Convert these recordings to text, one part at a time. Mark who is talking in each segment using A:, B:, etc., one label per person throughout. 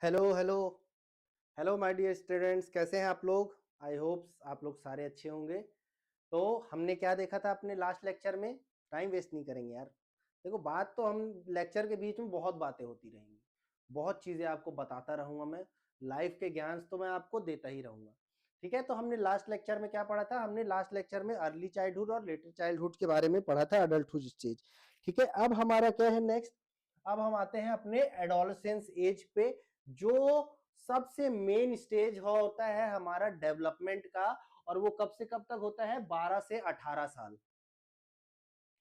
A: Hello hello hello my dear students, कैसे हैं आप लोग? आई होप्स आप लोग सारे अच्छे होंगे। तो हमने क्या देखा था अपने लास्ट लेक्चर में? टाइम वेस्ट नहीं करेंगे यार। देखो, बात तो हम लेक्चर के बीच में बहुत बातें होती रहेंगी, बहुत चीज़ें आपको बताता रहूँगा मैं। लाइफ के ज्ञान तो मैं आपको देता ही रहूँगा। ठीक है, तो हमने लास्ट लेक्चर में क्या पढ़ा था? हमने लास्ट लेक्चर में अर्ली चाइल्डहुड और लेटर चाइल्डहुड के बारे में पढ़ा था, अडल्टहुड स्टेज। ठीक है, अब हमारा क्या है नेक्स्ट? अब हम आते हैं अपने एडोलसेंस एज पे, जो सबसे मेन स्टेज होता है हमारा डेवलपमेंट का। और वो कब से कब तक होता है? 12 से 18 साल।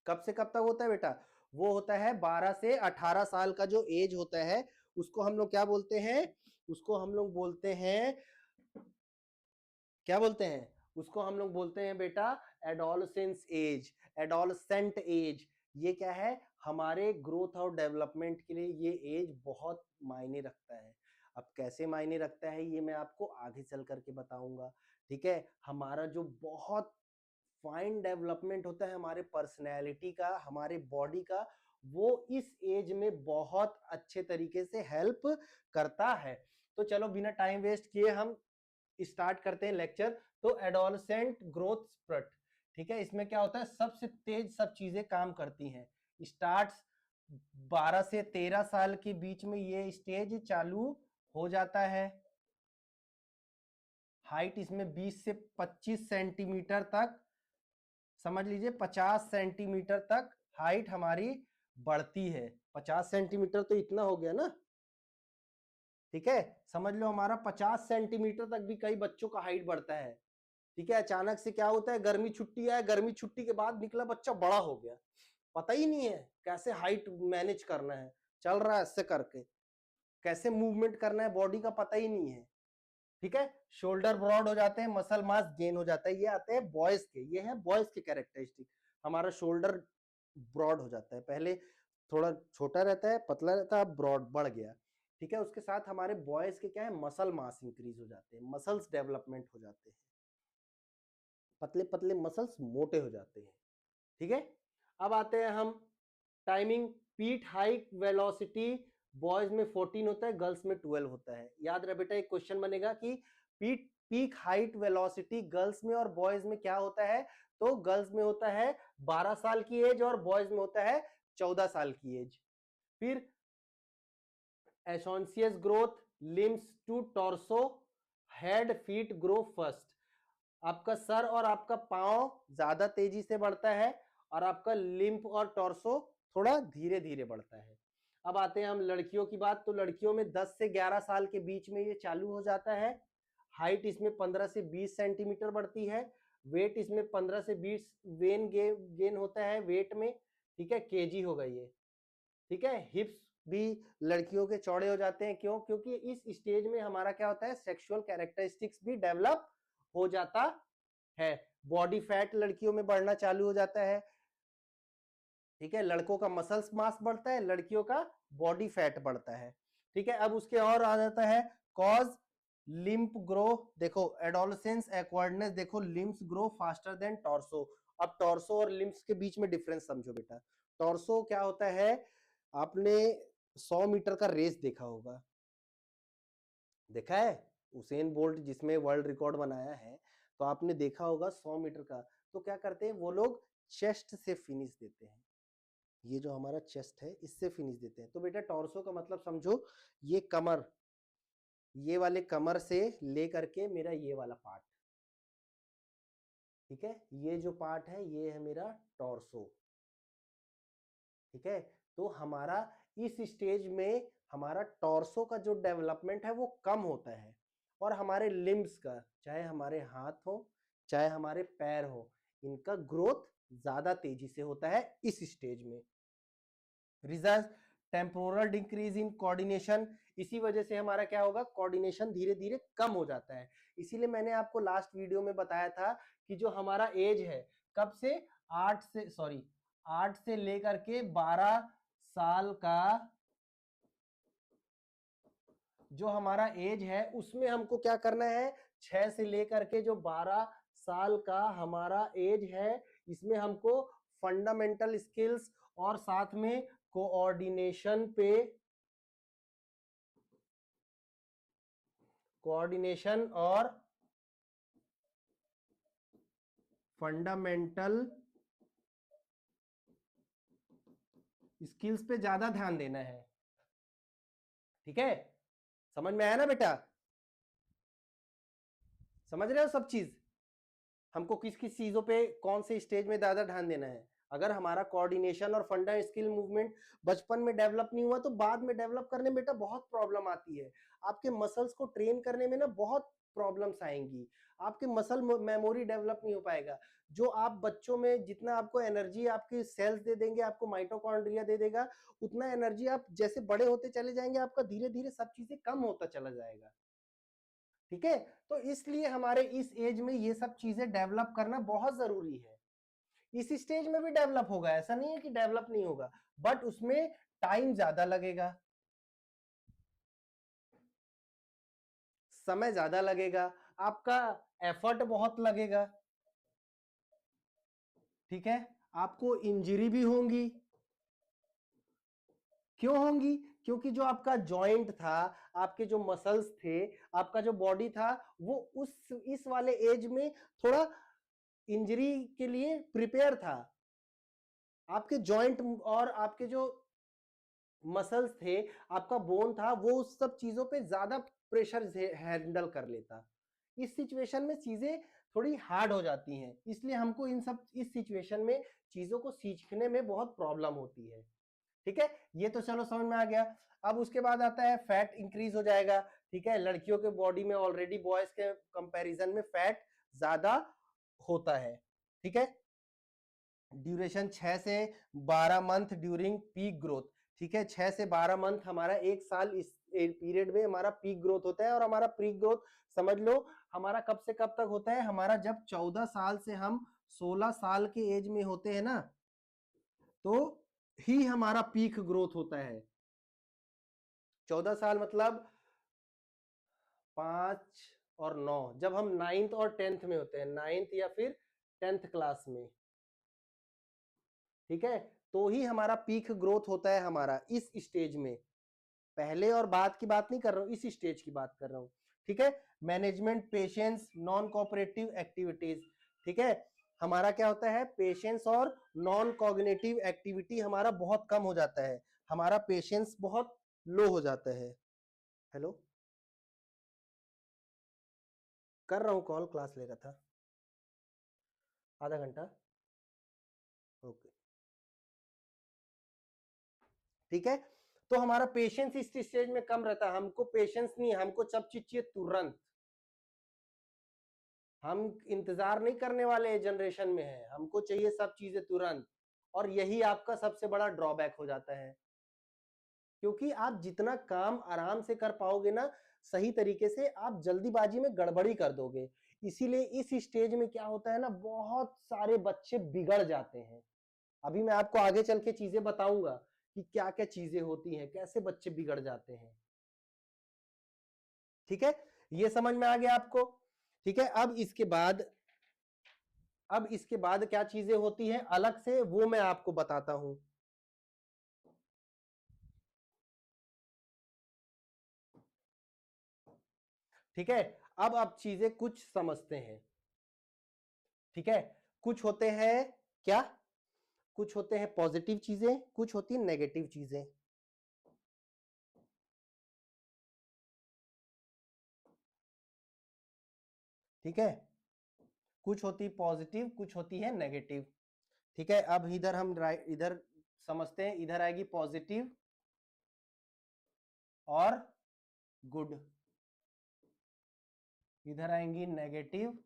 A: कब से कब तक होता है बेटा? वो होता है 12 से 18 साल का जो एज होता है, उसको हम लोग क्या बोलते हैं? उसको हम लोग बोलते हैं, क्या बोलते हैं? उसको हम लोग बोलते हैं बेटा एडोलसेंस एज, एडोलसेंट एज। ये क्या है? हमारे ग्रोथ और डेवलपमेंट के लिए ये एज बहुत मायने रखता है। अब कैसे मायने रखता है ये मैं आपको आगे चल करके बताऊंगा। ठीक है, हमारा जो बहुत फाइन डेवलपमेंट होता है हमारे पर्सनैलिटी का, हमारे बॉडी का, वो इस एज में बहुत अच्छे तरीके से हेल्प करता है। तो चलो बिना टाइम वेस्ट किए हम स्टार्ट करते हैं लेक्चर। तो एडोलसेंट ग्रोथ स्प्रट, ठीक है, इसमें क्या होता है? सबसे तेज सब चीजें काम करती हैं। स्टार्ट्स 12 से 13 साल के बीच में ये स्टेज चालू हो जाता है। हाइट इसमें 20 से 25 सेंटीमीटर तक, समझ लीजिए 50 सेंटीमीटर तक हाइट हमारी बढ़ती है। 50 सेंटीमीटर तो इतना हो गया ना। ठीक है, समझ लो हमारा 50 सेंटीमीटर तक भी कई बच्चों का हाइट बढ़ता है। ठीक है, अचानक से क्या होता है? गर्मी छुट्टी है, गर्मी छुट्टी के बाद निकला बच्चा बड़ा हो गया, पता ही नहीं है कैसे हाइट मैनेज करना है, चल रहा है ऐसे करके, कैसे मूवमेंट करना है बॉडी का पता ही नहीं है। ठीक है, शोल्डर ब्रॉड हो जाते हैं, मसल मास गेन हो जाता है। ये आते हैं बॉयज के, ये है बॉयज के कैरेक्टरिस्टिक। हमारा शोल्डर ब्रॉड हो जाता है, पहले थोड़ा छोटा रहता है, पतला रहता है, अब ब्रॉड बढ़ गया। ठीक है, उसके साथ हमारे बॉयज के क्या है? मसल मास इंक्रीज हो जाते हैं, मसल्स डेवलपमेंट हो जाते हैं, पतले पतले मसल्स मोटे हो जाते हैं। ठीक है, अब आते हैं हम टाइमिंग। पीट हाइट वेलोसिटी बॉयज में 14 होता है, गर्ल्स में 12 होता है। याद रहे बेटा, एक क्वेश्चन बनेगा कि पीक हाइट वेलोसिटी गर्ल्स में और बॉयज में क्या होता है? तो गर्ल्स में होता है 12 साल की एज और बॉयज में होता है 14 साल की एज। फिर एसोंसियस growth, limbs to torso, head feet grow first. आपका सर और आपका पांव ज्यादा तेजी से बढ़ता है और आपका लिम्फ और टॉर्सो थोड़ा धीरे धीरे बढ़ता है। अब आते हैं हम लड़कियों की बात। तो लड़कियों में 10 से 11 साल के बीच में ये चालू हो जाता है। हाइट इसमें 15 से 20 सेंटीमीटर बढ़ती है। वेट इसमें 15 से 20 गेन होता है वेट में। ठीक है, केजी होगा ये। ठीक है, हिप्स भी लड़कियों के चौड़े हो जाते हैं। क्यों? क्योंकि इस स्टेज में हमारा क्या होता है? सेक्सुअल कैरेक्टरिस्टिक्स भी डेवलप हो जाता है। बॉडी फैट लड़कियों में बढ़ना चालू हो जाता है। ठीक है, लड़कों का मसल्स मास बढ़ता है, लड़कियों का बॉडी फैट बढ़ता है। ठीक है, अब उसके और आ जाता है कॉज लिम्फ ग्रो। देखो एडोलसेंस एक्वायर्डनेस, देखो लिम्फ्स ग्रो फास्टर देन टॉर्सो। अब टॉर्सो और लिम्फ्स के बीच में डिफरेंस समझो बेटा। टॉर्सो क्या होता है? आपने 100 मीटर का रेस देखा होगा, देखा है? उसेन बोल्ट जिसमें वर्ल्ड रिकॉर्ड बनाया है, तो आपने देखा होगा 100 मीटर का। तो क्या करते हैं वो लोग? चेस्ट से फिनिश देते हैं। ये जो हमारा चेस्ट है इससे फिनिश देते हैं। तो बेटा टॉर्सो का मतलब समझो, ये कमर, ये वाले कमर से लेकर के मेरा ये वाला पार्ट। ठीक है, ये जो पार्ट है ये है मेरा टॉर्सो। ठीक है, तो हमारा इस स्टेज में हमारा टॉर्सो का जो डेवलपमेंट है वो कम होता है, और हमारे लिम्स का, चाहे हमारे हाथ हो चाहे हमारे पैर हो, इनका ग्रोथ ज्यादा तेजी से होता है इस स्टेज में। Result temporal decrease in coordination, इसी वजह से हमारा क्या होगा? कोऑर्डिनेशन धीरे धीरे कम हो जाता है। इसीलिए मैंने आपको लास्ट वीडियो में बताया था कि जो हमारा एज है, कब से? 8 से लेकर के 12 साल का जो हमारा एज है उसमें हमको क्या करना है? 6 से लेकर के जो 12 साल का हमारा एज है, इसमें हमको फंडामेंटल स्किल्स और साथ में कोऑर्डिनेशन पे कोऑर्डिनेशन और फंडामेंटल स्किल्स पे ज्यादा ध्यान देना है। ठीक है, समझ में आया ना बेटा? समझ रहे हो सब चीज? हमको किस किस चीजों पे कौन से स्टेज में ज्यादा ध्यान देना है। अगर हमारा कोऑर्डिनेशन और फंडा स्किल मूवमेंट बचपन में डेवलप नहीं हुआ तो बाद में डेवलप करने में बेटा बहुत प्रॉब्लम आती है। आपके मसल्स को ट्रेन करने में ना बहुत प्रॉब्लम्स आएंगी। आपके मसल मेमोरी डेवलप नहीं हो पाएगा। जो आप बच्चों में जितना आपको एनर्जी आपके सेल्स दे देंगे, आपको माइटोकॉन्ड्रिया दे देगा, उतना एनर्जी आप जैसे बड़े होते चले जाएंगे, आपका धीरे धीरे सब चीजें कम होता चला जाएगा। ठीक है, तो इसलिए हमारे इस एज में ये सब चीजें डेवलप करना बहुत जरूरी है। इस स्टेज में भी डेवलप होगा, ऐसा नहीं है कि डेवलप नहीं होगा, बट उसमें टाइम ज्यादा लगेगा, समय ज्यादा लगेगा, आपका एफर्ट बहुत लगेगा। ठीक है, आपको इंजरी भी होंगी। क्यों होंगी? क्योंकि जो आपका जॉइंट था, आपके जो मसल्स थे, आपका जो बॉडी था, वो उस इस वाले एज में थोड़ा इंजरी के लिए प्रिपेयर था। आपके जॉइंट और आपके जो मसल्स थे, आपका बोन था, वो उस सब चीजों पे ज्यादा प्रेशर हैंडल कर लेता। इस सिचुएशन में चीजें थोड़ी हार्ड हो जाती हैं, इसलिए हमको इन सब इस सिचुएशन में चीजों को सीखने में बहुत प्रॉब्लम होती है। ठीक है, ये तो चलो समझ में आ गया। अब उसके बाद आता है फैट इंक्रीज हो जाएगा। ठीक है, लड़कियों के बॉडी में ऑलरेडी बॉयज के कंपैरिजन में फैट ज्यादा होता है। ठीक है, ड्यूरेशन 6 से 12 मंथ ड्यूरिंग पीक ग्रोथ। ठीक है, 6 से 12 मंथ हमारा एक साल इस पीरियड में हमारा पीक ग्रोथ होता है। और हमारा पीक ग्रोथ समझ लो हमारा कब से कब तक होता है? हमारा जब 14 साल से हम 16 साल के एज में होते हैं ना, तो ही हमारा पीक ग्रोथ होता है। 14 साल मतलब 5 और 9, जब हम 9th और 10th में होते हैं, 9th या फिर 10th क्लास में। ठीक है, तो ही हमारा पीक ग्रोथ होता है हमारा इस स्टेज में। पहले और बाद की बात नहीं कर रहा हूं, इस स्टेज की बात कर रहा हूं। ठीक है, management, patience, non cooperative activities. ठीक है, हमारा क्या होता है? पेशेंस और नॉन कॉग्निटिव एक्टिविटी हमारा बहुत कम हो जाता है, हमारा पेशेंस बहुत लो हो जाता है। हेलो, कर रहा हूं कॉल, क्लास ले रहा था आधा घंटा। ओके, ठीक है, तो हमारा पेशेंस इस स्टेज में कम रहता है। हमको पेशेंस नहीं, हमको सब चीज चाहिए तुरंत। हम इंतजार नहीं करने वाले जनरेशन में है, हमको चाहिए सब चीजें तुरंत। और यही आपका सबसे बड़ा ड्रॉबैक हो जाता है, क्योंकि आप जितना काम आराम से कर पाओगे ना, सही तरीके से, आप जल्दीबाजी में गड़बड़ी कर दोगे। इसीलिए इस स्टेज में क्या होता है ना, बहुत सारे बच्चे बिगड़ जाते हैं। अभी मैं आपको आगे चल के चीजें बताऊंगा कि क्या क्या चीजें होती हैं, कैसे बच्चे बिगड़ जाते हैं। ठीक है, ये समझ में आ गया आपको? ठीक है, अब इसके बाद क्या चीजें होती हैं अलग से, वो मैं आपको बताता हूं। ठीक है, अब आप चीजें कुछ समझते हैं। ठीक है, कुछ होते हैं क्या? कुछ होते हैं पॉजिटिव चीजें, कुछ होती है नेगेटिव चीजें। ठीक है, कुछ होती पॉजिटिव, कुछ होती है नेगेटिव। ठीक है, अब इधर हम इधर समझते हैं। इधर आएगी पॉजिटिव और गुड, इधर आएंगी नेगेटिव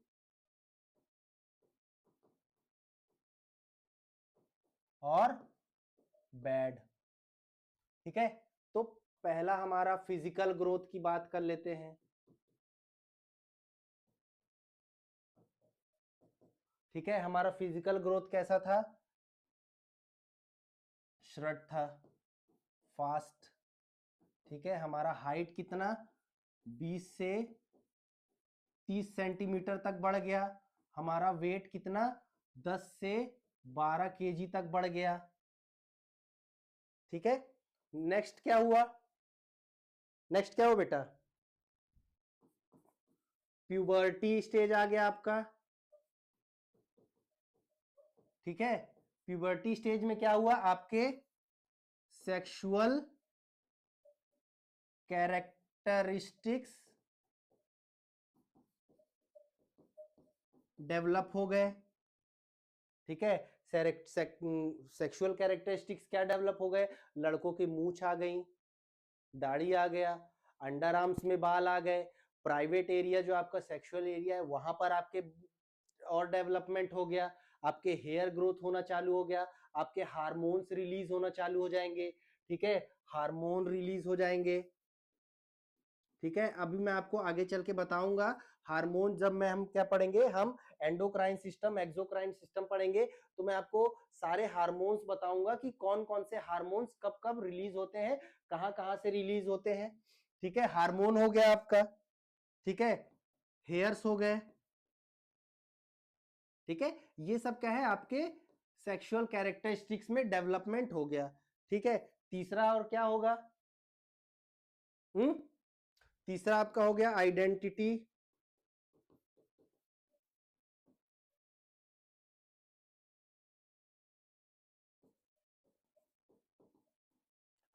A: और बैड। ठीक है, तो पहला हमारा फिजिकल ग्रोथ की बात कर लेते हैं। ठीक है, हमारा फिजिकल ग्रोथ कैसा था? श्रट था, फास्ट। ठीक है, हमारा हाइट कितना? 20 से 30 सेंटीमीटर तक बढ़ गया। हमारा वेट कितना? 10 से 12 केजी तक बढ़ गया। ठीक है, नेक्स्ट क्या हुआ? नेक्स्ट क्या हुआ बेटा? प्यूबर्टी स्टेज आ गया आपका, ठीक है। प्यूबर्टी स्टेज में क्या हुआ, आपके सेक्सुअल कैरेक्टरिस्टिक्स डेवलप हो गए, ठीक है। सेक्सुअल कैरेक्टरिस्टिक्स क्या डेवलप हो गए, लड़कों की मूंछ आ गई, दाढ़ी आ गया, अंडर आर्म्स में बाल आ गए, प्राइवेट एरिया जो आपका सेक्सुअल एरिया है वहां पर आपके और डेवलपमेंट हो गया, आपके हेयर ग्रोथ होना चालू हो गया, आपके हार्मोन्स रिलीज होना चालू हो जाएंगे, ठीक है, हार्मोन रिलीज हो जाएंगे, ठीक है। अभी मैं आपको आगे चल के बताऊंगा हार्मोन, जब मैं हम क्या पढ़ेंगे, हम एंडोक्राइन सिस्टम एक्सोक्राइन सिस्टम पढ़ेंगे, तो मैं आपको सारे हार्मोन्स बताऊंगा कि कौन कौन से हार्मोन्स कब कब रिलीज होते हैं, कहां कहां से रिलीज होते हैं, ठीक है। हार्मोन हो गया आपका, ठीक है, हेयर्स हो गए, ठीक है। ये सब क्या है, आपके सेक्सुअल कैरेक्टरिस्टिक्स में डेवलपमेंट हो गया, ठीक है। तीसरा और क्या होगा, तीसरा आपका हो गया आइडेंटिटी,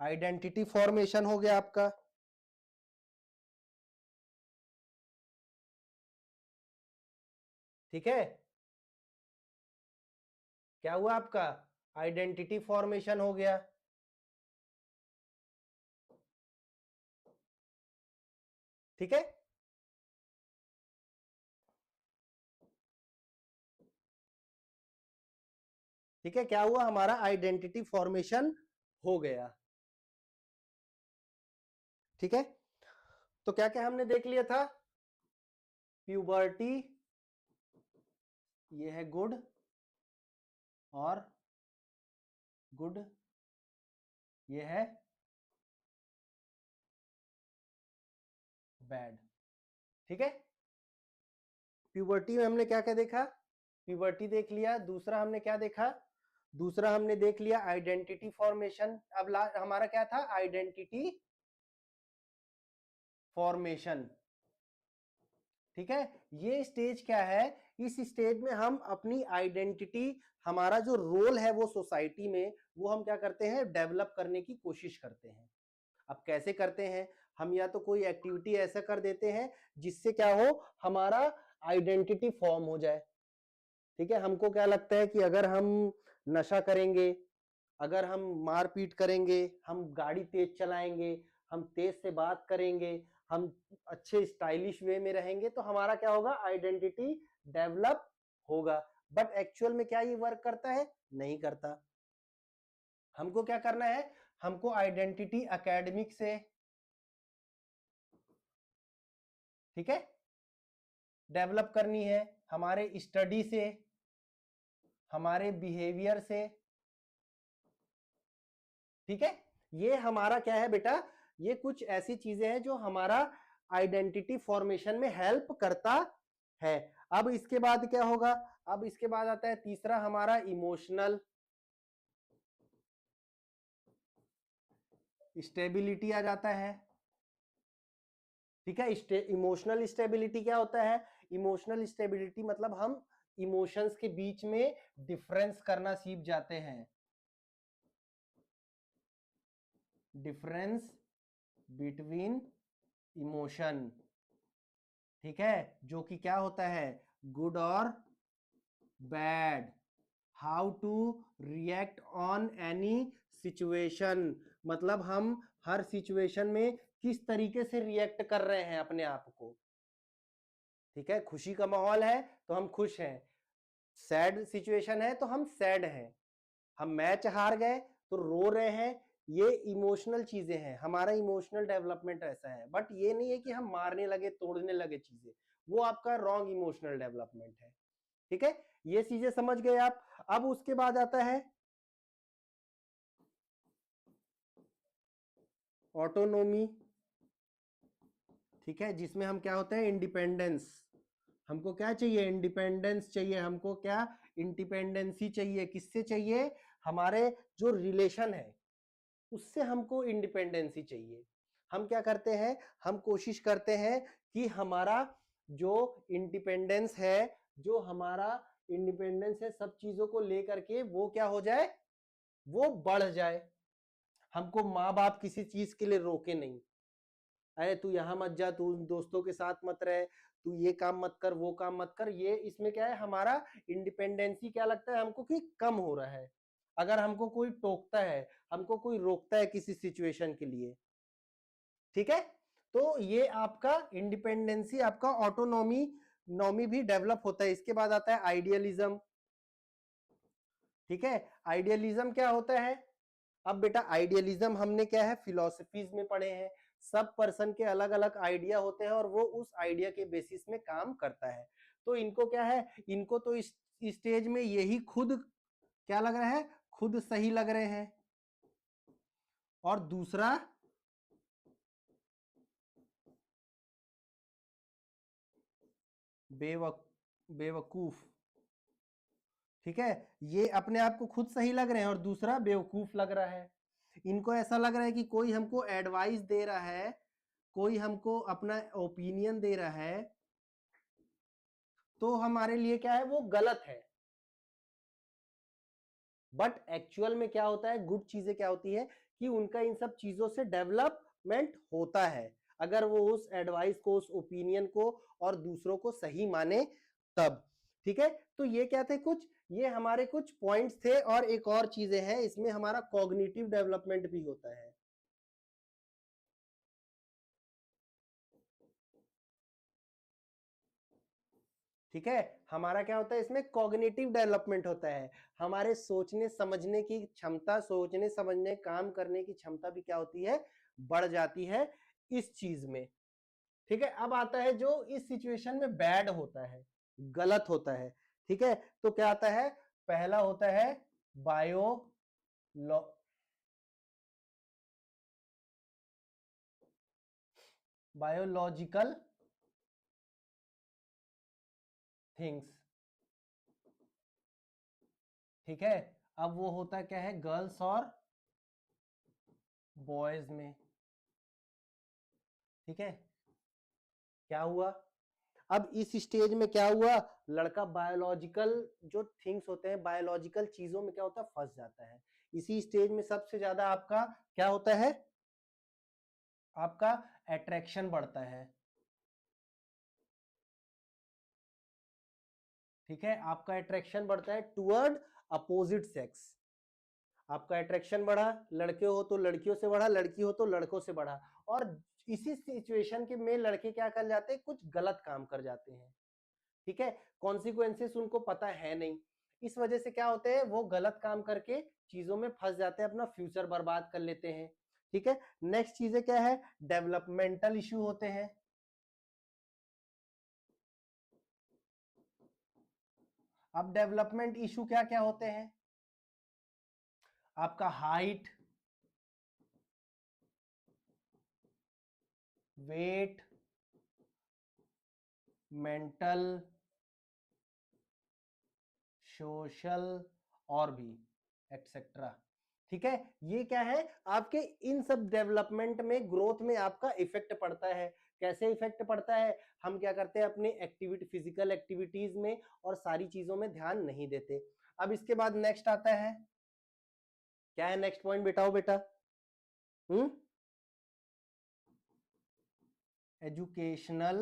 A: आइडेंटिटी फॉर्मेशन हो गया आपका, ठीक है। क्या हुआ आपका, आइडेंटिटी फॉर्मेशन हो गया, ठीक है। ठीक है, क्या हुआ, हमारा आइडेंटिटी फॉर्मेशन हो गया, ठीक है। तो क्या क्या हमने देख लिया था, प्यूबर्टी, ये है गुड और गुड, ये है बैड, ठीक है। प्यूबर्टी में हमने क्या क्या देखा, प्यूबर्टी देख लिया। दूसरा हमने क्या देखा, दूसरा हमने देख लिया आइडेंटिटी फॉर्मेशन। अब हमारा क्या था, आइडेंटिटी फॉर्मेशन, ठीक है। ये स्टेज क्या है, इस स्टेज में हम अपनी आइडेंटिटी, हमारा जो रोल है वो सोसाइटी में, वो हम क्या करते हैं, डेवलप करने की कोशिश करते हैं। अब कैसे करते हैं, हम या तो कोई एक्टिविटी ऐसा कर देते हैं जिससे क्या हो, हमारा आइडेंटिटी फॉर्म हो जाए, ठीक है। हमको क्या लगता है कि अगर हम नशा करेंगे, अगर हम मारपीट करेंगे, हम गाड़ी तेज चलाएंगे, हम तेज से बात करेंगे, हम अच्छे स्टाइलिश वे में रहेंगे, तो हमारा क्या होगा, आइडेंटिटी डेवलप होगा। बट एक्चुअल में क्या ये वर्क करता है, नहीं करता। हमको क्या करना है, हमको आइडेंटिटी एकेडमिक से, ठीक है, डेवलप करनी है, हमारे स्टडी से, हमारे बिहेवियर से, ठीक है। ये हमारा क्या है बेटा, ये कुछ ऐसी चीजें हैं जो हमारा आइडेंटिटी फॉर्मेशन में हेल्प करता है। अब इसके बाद क्या होगा, अब इसके बाद आता है तीसरा हमारा इमोशनल स्टेबिलिटी आ जाता है, ठीक है। इमोशनल स्टेबिलिटी क्या होता है, इमोशनल स्टेबिलिटी मतलब हम इमोशंस के बीच में डिफरेंस करना सीख जाते हैं, डिफरेंस बिटवीन इमोशन, ठीक है, जो कि क्या होता है, गुड और bad, how to react on any situation, मतलब हम हर सिचुएशन में किस तरीके से रिएक्ट कर रहे हैं अपने आप को, ठीक है। खुशी का माहौल है तो हम खुश हैं, सैड सिचुएशन है तो हम सैड हैं, हम मैच हार गए तो रो रहे हैं, ये इमोशनल चीजें हैं, हमारा इमोशनल डेवलपमेंट ऐसा है। बट ये नहीं है कि हम मारने लगे, तोड़ने लगे चीजें, वो आपका रॉन्ग इमोशनल डेवलपमेंट है, ठीक है। ये चीजें समझ गए आप। अब उसके बाद आता है ऑटोनोमी, ठीक है, जिसमें हम क्या होते हैं, इंडिपेंडेंस, हमको क्या चाहिए, इंडिपेंडेंस चाहिए, हमको क्या, इंडिपेंडेंसी चाहिए, किससे चाहिए, हमारे जो रिलेशन है उससे हमको इंडिपेंडेंसी चाहिए। हम क्या करते हैं, हम कोशिश करते हैं कि हमारा जो इंडिपेंडेंस है, जो हमारा इंडिपेंडेंस है सब चीजों को लेकर के, वो क्या हो जाए, वो बढ़ जाए। हमको माँ बाप किसी चीज के लिए रोके नहीं, अरे तू यहां मत जा, तू दोस्तों के साथ मत रहे, तू ये काम मत कर, वो काम मत कर, ये इसमें क्या है, हमारा इंडिपेंडेंसी क्या लगता है हमको कि कम हो रहा है। अगर हमको कोई टोकता है, हमको कोई रोकता है किसी सिचुएशन के लिए, ठीक है, तो ये आपका इंडिपेंडेंसी, आपका ऑटोनॉमी नॉमी भी डेवलप होता है। इसके बाद आता है आइडियलिज्म। ठीक है, आइडियलिज्म क्या होता है? अब बेटा आइडियलिज्म हमने क्या है, फिलोसफीज में पढ़े हैं। सब पर्सन के अलग अलग आइडिया होते हैं और वो उस आइडिया के बेसिस में काम करता है। तो इनको क्या है, इनको तो इस स्टेज में यही खुद क्या लग रहा है, खुद सही लग रहे हैं। और दूसरा बेवकूफ। ठीक है, ये अपने आप को खुद सही लग रहे हैं और दूसरा बेवकूफ लग रहा है। इनको ऐसा लग रहा है कि कोई हमको एडवाइस दे रहा है, कोई हमको अपना ओपिनियन दे रहा है, तो हमारे लिए क्या है, वो गलत है। बट एक्चुअल में क्या होता है, गुड चीजें क्या होती है कि उनका इन सब चीजों से डेवलपमेंट होता है, अगर वो उस एडवाइस को, उस ओपिनियन को और दूसरों को सही माने तब। ठीक है, तो ये क्या थे कुछ, ये हमारे कुछ पॉइंट्स थे। और एक और चीजें हैं इसमें, हमारा कॉग्निटिव डेवलपमेंट भी होता है। ठीक है, हमारा क्या होता है इसमें, कॉग्निटिव डेवलपमेंट होता है। हमारे सोचने समझने की क्षमता, सोचने समझने काम करने की क्षमता भी क्या होती है, बढ़ जाती है इस चीज में। ठीक है, अब आता है जो इस सिचुएशन में बैड होता है, गलत होता है। ठीक है, तो क्या आता है, पहला होता है बायो बायोलॉजिकल थिंग्स। ठीक है, अब वो होता क्या है गर्ल्स और बॉयज में। ठीक है, क्या हुआ, अब इस स्टेज में क्या हुआ, लड़का बायोलॉजिकल जो थिंग्स होते हैं, बायोलॉजिकल चीजों में क्या होता है, फंस जाता है। इसी स्टेज में सबसे ज्यादा आपका क्या होता है, आपका अट्रैक्शन बढ़ता है। ठीक है, आपका अट्रैक्शन बढ़ता है टुवर्ड अपोजिट सेक्स। आपका अट्रैक्शन बढ़ा, लड़के हो तो लड़कियों से बढ़ा, लड़की हो तो लड़कों से बढ़ा। और इसी सिचुएशन के में लड़के क्या कर जाते हैं, कुछ गलत काम कर जाते हैं। ठीक है, कॉन्सिक्वेंसेस उनको पता है नहीं, इस वजह से क्या होते हैं, वो गलत काम करके चीजों में फंस जाते हैं, अपना फ्यूचर बर्बाद कर लेते हैं। ठीक है, नेक्स्ट चीजें क्या है, डेवलपमेंटल इश्यू होते हैं। अब डेवलपमेंट इश्यू क्या क्या होते हैं, आपका हाइट, वेट, मेंटल, सोशल और भी एक्सेट्रा। ठीक है, ये क्या है, आपके इन सब डेवलपमेंट में, ग्रोथ में आपका इफेक्ट पड़ता है। कैसे इफेक्ट पड़ता है, हम क्या करते हैं अपने एक्टिविटी, फिजिकल एक्टिविटीज में और सारी चीजों में ध्यान नहीं देते। अब इसके बाद नेक्स्ट आता है, क्या है नेक्स्ट पॉइंट, बेटाओ बेटा, एजुकेशनल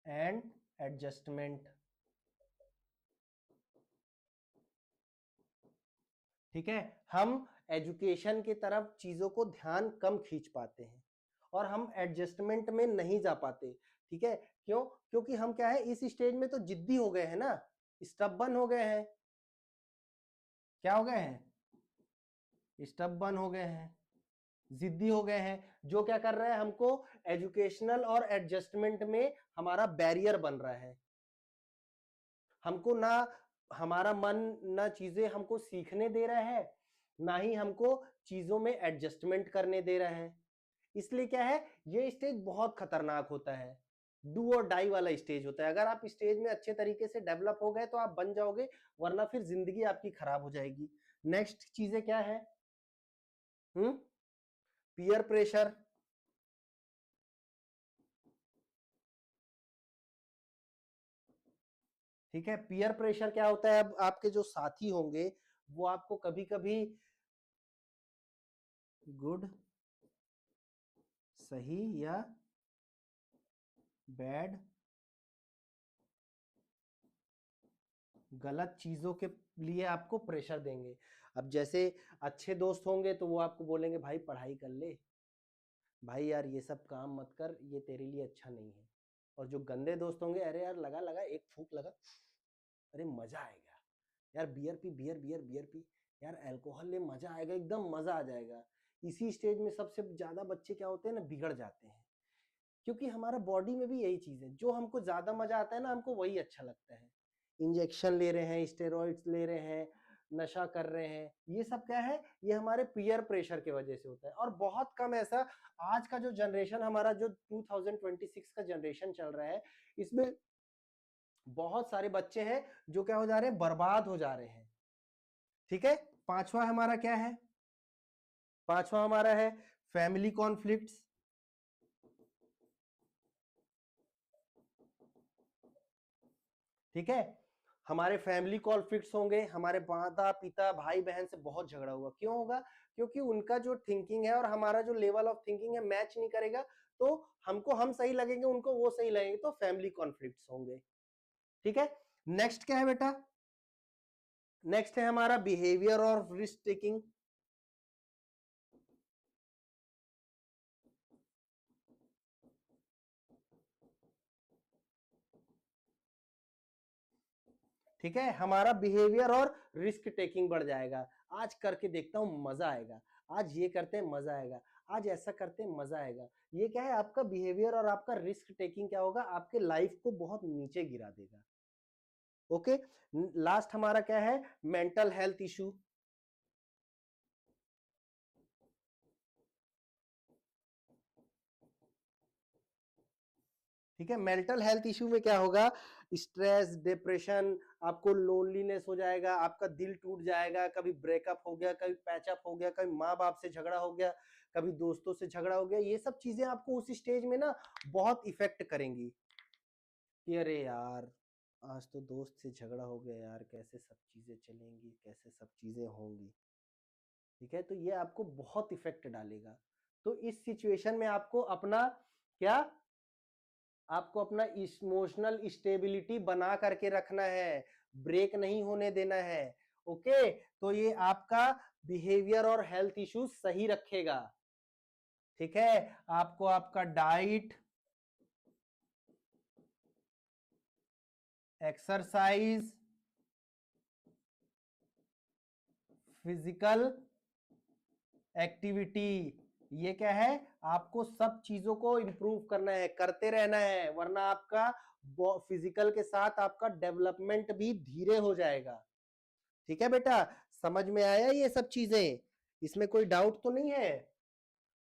A: एंड एडजस्टमेंट। ठीक है, हम एजुकेशन की तरफ चीजों को ध्यान कम खींच पाते हैं और हम एडजस्टमेंट में नहीं जा पाते। ठीक है, क्यों, क्योंकि हम क्या है इस स्टेज में तो जिद्दी हो गए हैं ना, स्टबबन हो गए हैं। क्या हो गए हैं, स्टबबन हो गए हैं, जिद्दी हो गए हैं, जो क्या कर रहा है, हमको एजुकेशनल और एडजस्टमेंट में हमारा बैरियर बन रहा है। हमको ना, हमारा मन ना चीजें हमको सीखने दे रहा है, ना ही हमको चीजों में एडजस्टमेंट करने दे रहा है। इसलिए क्या है, ये स्टेज बहुत खतरनाक होता है, डू और डाई वाला स्टेज होता है। अगर आप स्टेज में अच्छे तरीके से डेवलप हो गए तो आप बन जाओगे, वरना फिर जिंदगी आपकी खराब हो जाएगी। नेक्स्ट चीजें क्या है, पीयर प्रेशर। ठीक है। पीयर प्रेशर क्या होता है, अब आपके जो साथी होंगे वो आपको कभी कभी गुड, सही या बैड, गलत चीजों के लिए आपको प्रेशर देंगे। अब जैसे अच्छे दोस्त होंगे तो वो आपको बोलेंगे भाई पढ़ाई कर ले, भाई यार ये सब काम मत कर, ये तेरे लिए अच्छा नहीं है। और जो गंदे दोस्त होंगे, अरे यार लगा लगा एक फूंक लगा, अरे मजा आएगा यार, बियर पी, बियर बियर बियर पी, यार अल्कोहल ले, मजा आएगा, एकदम मजा आ जाएगा। इसी स्टेज में सबसे ज्यादा बच्चे क्या होते हैं ना, बिगड़ जाते हैं। क्योंकि हमारा बॉडी में भी यही चीज है, जो हमको ज्यादा मजा आता है ना, हमको वही अच्छा लगता है। इंजेक्शन ले रहे हैं, स्टेरॉइड्स ले रहे हैं, नशा कर रहे हैं, ये सब क्या है, ये हमारे पीयर प्रेशर की वजह से होता है। और बहुत कम ऐसा, आज का जो जनरेशन हमारा, जो 2026 का जनरेशन चल रहा है, इसमें बहुत सारे बच्चे हैं जो क्या हो जा रहे हैं, बर्बाद हो जा रहे हैं। ठीक है। पांचवा हमारा क्या है, पांचवा हमारा है फैमिली कॉन्फ्लिक्ट्स। ठीक है। हमारे फैमिली कॉन्फ्लिक्ट्स होंगे, हमारे माता पिता भाई बहन से बहुत झगड़ा होगा। क्यों होगा, क्योंकि उनका जो थिंकिंग है और हमारा जो लेवल ऑफ थिंकिंग है मैच नहीं करेगा, तो हमको हम सही लगेंगे, उनको वो सही लगेंगे, तो फैमिली कॉन्फ्लिक्ट्स होंगे। ठीक है। नेक्स्ट क्या है बेटा, नेक्स्ट है हमारा बिहेवियर और रिस्क टेकिंग। ठीक है। हमारा बिहेवियर और रिस्क टेकिंग बढ़ जाएगा। आज करके देखता हूं मजा आएगा, आज ये करते हैं मजा आएगा, आज ऐसा करते हैं मजा आएगा। ये क्या है, आपका बिहेवियर और आपका रिस्क टेकिंग क्या होगा, आपके लाइफ को बहुत नीचे गिरा देगा। ओके। लास्ट हमारा क्या है, मेंटल हेल्थ इशू। ठीक है। मेंटल हेल्थ इशू में क्या होगा, स्ट्रेस, डिप्रेशन, आपको लोनलीनेस हो जाएगा, आपका दिल टूट जाएगा, कभी ब्रेकअप हो गया, कभी पैचअप हो गया, कभी माँ बाप से झगड़ा हो गया, कभी दोस्तों से झगड़ा हो गया। ये सब चीजें आपको उस स्टेज में ना बहुत इफेक्ट करेंगी कि अरे यार आज तो दोस्त से झगड़ा हो गया यार, कैसे सब चीजें चलेंगी, कैसे सब चीजें होंगी। ठीक है। तो ये आपको बहुत इफेक्ट डालेगा। तो इस सिचुएशन में आपको अपना क्या, आपको अपना इमोशनल स्टेबिलिटी बना करके रखना है, ब्रेक नहीं होने देना है। ओके। तो ये आपका बिहेवियर और हेल्थ इश्यूज सही रखेगा। ठीक है। आपको आपका डाइट, एक्सरसाइज, फिजिकल एक्टिविटी, ये क्या है, आपको सब चीजों को इंप्रूव करना है, करते रहना है, वरना आपका फिजिकल के साथ आपका डेवलपमेंट भी धीरे हो जाएगा। ठीक है बेटा, समझ में आया ये सब चीजें, इसमें कोई डाउट तो नहीं है।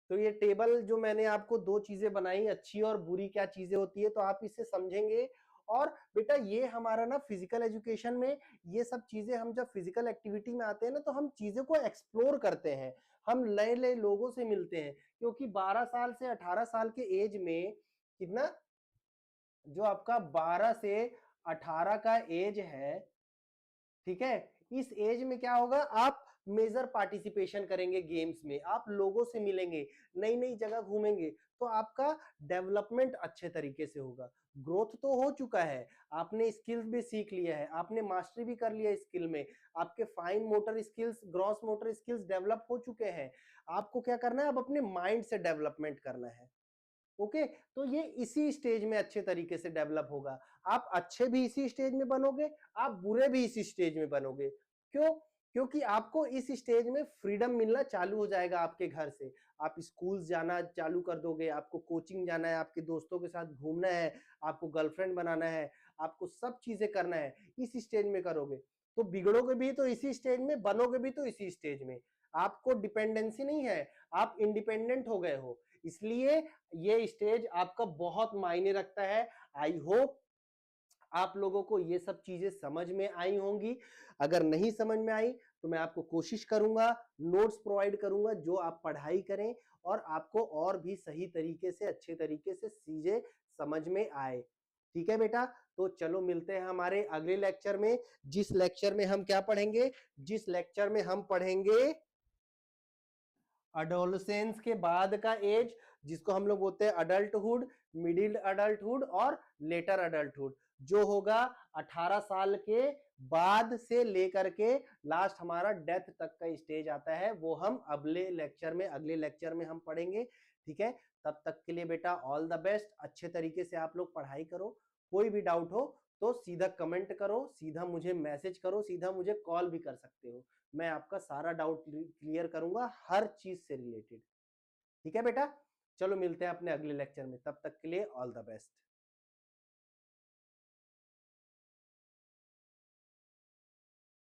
A: तो ये टेबल जो मैंने आपको दो चीजें बनाई, अच्छी और बुरी क्या चीजें होती है, तो आप इसे समझेंगे। और बेटा ये हमारा ना फिजिकल एजुकेशन में ये सब चीजें, हम जब फिजिकल एक्टिविटी में आते हैं ना, तो हम चीजों को एक्सप्लोर करते हैं, हम नए नए लोगों से मिलते हैं। क्योंकि 12 साल से 18 साल के एज में कितना, जो आपका 12 से 18 का एज है, ठीक है, इस एज में क्या होगा, आप मेजर पार्टिसिपेशन करेंगे गेम्स में, आप लोगों से मिलेंगे, नई नई जगह घूमेंगे, तो आपका डेवलपमेंट अच्छे तरीके से होगा। ग्रोथ तो हो चुका है, आपने स्किल्स भी सीख लिया है, आपने मास्टरी भी कर लिया स्किल में, आपके fine motor skills, gross motor skills develop हो चुके हैं। आपको क्या करना है, अब अपने माइंड से डेवलपमेंट करना है। ओके। तो ये इसी स्टेज में अच्छे तरीके से डेवलप होगा। आप अच्छे भी इसी स्टेज में बनोगे, आप बुरे भी इसी स्टेज में बनोगे। क्यों, क्योंकि आपको इस स्टेज में फ्रीडम मिलना चालू हो जाएगा आपके घर से। आप स्कूल जाना चालू कर दोगे, आपको कोचिंग जाना है, आपके दोस्तों के साथ घूमना है, आपको गर्लफ्रेंड बनाना है, आपको सब चीजें करना है, इस स्टेज में करोगे। तो बिगड़ोगे भी तो इसी स्टेज में, बनोगे भी तो इसी स्टेज में। आपको डिपेंडेंसी नहीं है, आप इंडिपेंडेंट हो गए हो। इसलिए ये स्टेज आपका बहुत मायने रखता है। आई होप आप लोगों को ये सब चीजें समझ में आई होंगी। अगर नहीं समझ में आई तो मैं आपको कोशिश करूंगा, नोट्स प्रोवाइड करूंगा, जो आप पढ़ाई करें और आपको और भी सही तरीके से, अच्छे तरीके से चीजें समझ में आए। ठीक है बेटा, तो चलो मिलते हैं हमारे अगले लेक्चर में, जिस लेक्चर में हम क्या पढ़ेंगे, जिस लेक्चर में हम पढ़ेंगे अडोलसेंस के बाद का एज, जिसको हम लोग बोलते हैं अडल्टहुड, मिडिल अडल्टहुड और लेटर अडल्टहुड, जो होगा 18 साल के बाद से लेकर के लास्ट हमारा डेथ तक का स्टेज आता है, वो हम अगले लेक्चर में हम पढ़ेंगे। ठीक है, तब तक के लिए बेटा ऑल द बेस्ट, अच्छे तरीके से आप लोग पढ़ाई करो। कोई भी डाउट हो तो सीधा कमेंट करो, सीधा मुझे मैसेज करो, सीधा मुझे कॉल भी कर सकते हो, मैं आपका सारा डाउट क्लियर करूंगा हर चीज से रिलेटेड। ठीक है बेटा, चलो मिलते हैं अपने अगले लेक्चर में, तब तक के लिए ऑल द बेस्ट।